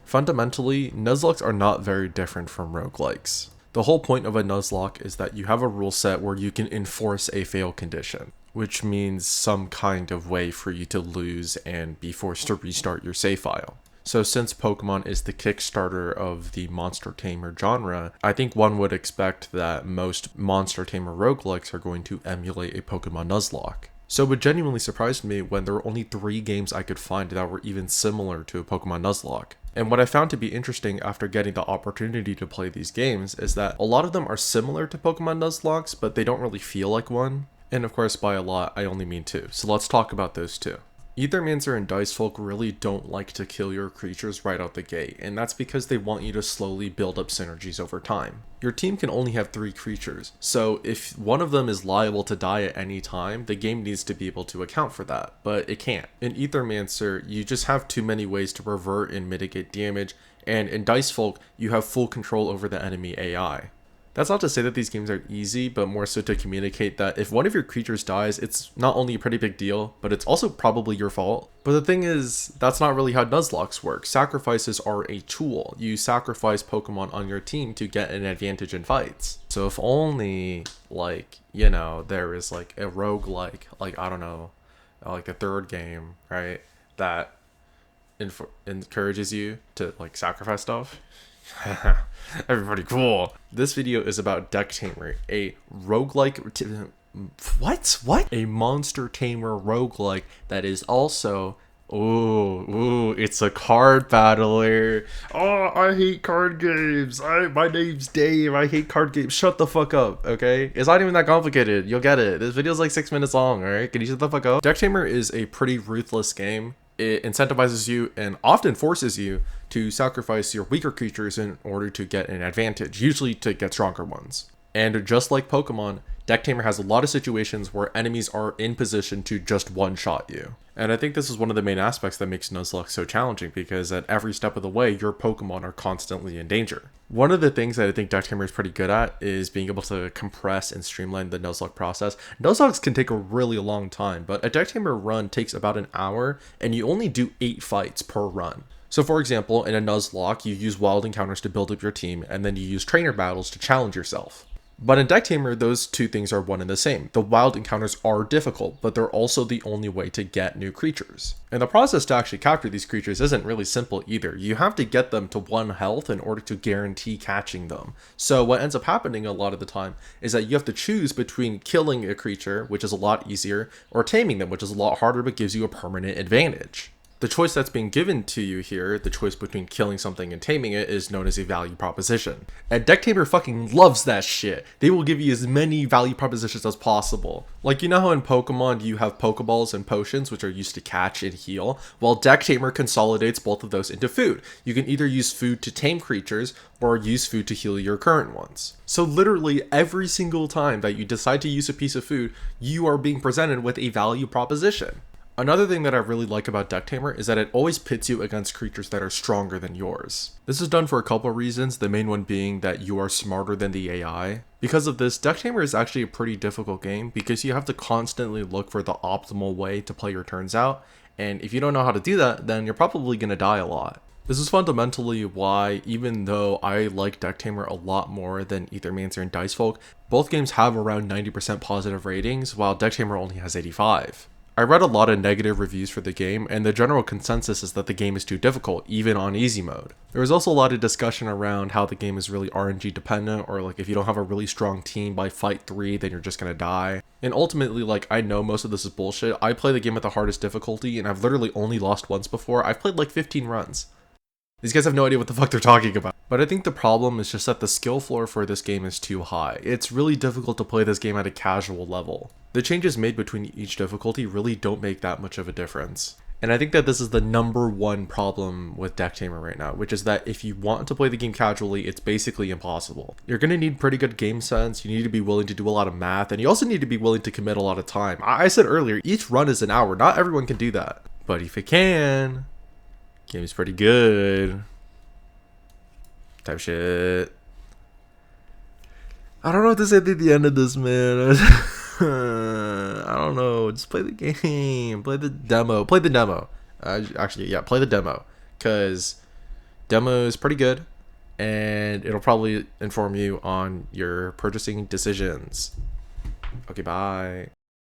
Fundamentally, Nuzlocks are not very different from roguelikes. The whole point of a Nuzlocke is that you have a rule set where you can enforce a fail condition, which means some kind of way for you to lose and be forced to restart your save file. So since Pokemon is the Kickstarter of the Monster Tamer genre, I think one would expect that most Monster Tamer roguelikes are going to emulate a Pokemon Nuzlocke. So it genuinely surprised me when there were only 3 games I could find that were even similar to a Pokemon Nuzlocke. And what I found to be interesting after getting the opportunity to play these games is that a lot of them are similar to Pokemon Nuzlockes, but they don't really feel like one. And of course, by a lot, I only mean 2. So let's talk about those 2. Aethermancer and Dicefolk really don't like to kill your creatures right out the gate, and that's because they want you to slowly build up synergies over time. Your team can only have 3 creatures, so if one of them is liable to die at any time, the game needs to be able to account for that, but it can't. In Aethermancer, you just have too many ways to revert and mitigate damage, and in Dicefolk, you have full control over the enemy AI. That's not to say that these games are easy, but more so to communicate that if one of your creatures dies, it's not only a pretty big deal, but it's also probably your fault. But the thing is, that's not really how Nuzlocks work. Sacrifices are a tool. You sacrifice Pokemon on your team to get an advantage in fights. So if only, there is like a roguelike, I don't know, like a 3rd game, right, that encourages you to sacrifice stuff. Everybody cool. This video is about Deck Tamer, a roguelike. What? A Monster Tamer roguelike that is also. Ooh, it's a card battler. Oh, I hate card games. My name's Dave. I hate card games. Shut the fuck up, okay? It's not even that complicated. You'll get it. This video's like 6 minutes long, alright? Can you shut the fuck up? Deck Tamer is a pretty ruthless game. It incentivizes you and often forces you to sacrifice your weaker creatures in order to get an advantage, usually to get stronger ones. And just like Pokemon, Deck Tamer has a lot of situations where enemies are in position to just one-shot you. And I think this is one of the main aspects that makes Nuzlocke so challenging, because at every step of the way, your Pokemon are constantly in danger. One of the things that I think Deck Tamer is pretty good at is being able to compress and streamline the Nuzlocke process. Nuzlocks can take a really long time, but a Deck Tamer run takes about an hour, and you only do 8 fights per run. So for example, in a Nuzlocke, you use wild encounters to build up your team, and then you use trainer battles to challenge yourself. But in Deck Tamer, those 2 things are one and the same. The wild encounters are difficult, but they're also the only way to get new creatures. And the process to actually capture these creatures isn't really simple either. You have to get them to 1 health in order to guarantee catching them. So what ends up happening a lot of the time is that you have to choose between killing a creature, which is a lot easier, or taming them, which is a lot harder but gives you a permanent advantage. The choice that's being given to you here, the choice between killing something and taming it, is known as a value proposition. And Deck Tamer fucking loves that shit. They will give you as many value propositions as possible. Like, you know how in Pokemon you have Pokeballs and potions, which are used to catch and heal? Well, Deck Tamer consolidates both of those into food. You can either use food to tame creatures, or use food to heal your current ones. So literally every single time that you decide to use a piece of food, you are being presented with a value proposition. Another thing that I really like about Deck Tamer is that it always pits you against creatures that are stronger than yours. This is done for a couple of reasons, the main one being that you are smarter than the AI. Because of this, Deck Tamer is actually a pretty difficult game because you have to constantly look for the optimal way to play your turns out, and if you don't know how to do that, then you're probably going to die a lot. This is fundamentally why, even though I like Deck Tamer a lot more than Aethermancer and Dicefolk, both games have around 90% positive ratings, while Deck Tamer only has 85. I read a lot of negative reviews for the game, and the general consensus is that the game is too difficult, even on easy mode. There was also a lot of discussion around how the game is really RNG dependent, or if you don't have a really strong team by fight 3, then you're just gonna die. And ultimately, I know most of this is bullshit. I play the game at the hardest difficulty, and I've literally only lost once before. I've played 15 runs. These guys have no idea what the fuck they're talking about. But I think the problem is just that the skill floor for this game is too high. It's really difficult to play this game at a casual level. The changes made between each difficulty really don't make that much of a difference. And I think that this is the #1 problem with Deck Tamer right now, which is that if you want to play the game casually, it's basically impossible. You're going to need pretty good game sense, you need to be willing to do a lot of math, and you also need to be willing to commit a lot of time. I said earlier, each run is an hour, not everyone can do that. But if you can, game's pretty good. Type shit. I don't know what to say at the end of this, man. I don't know. Just play the game. Play the demo. Play the demo. Actually, yeah, play the demo. Because Demo is pretty good, and it'll probably inform you on your purchasing decisions. Okay, bye.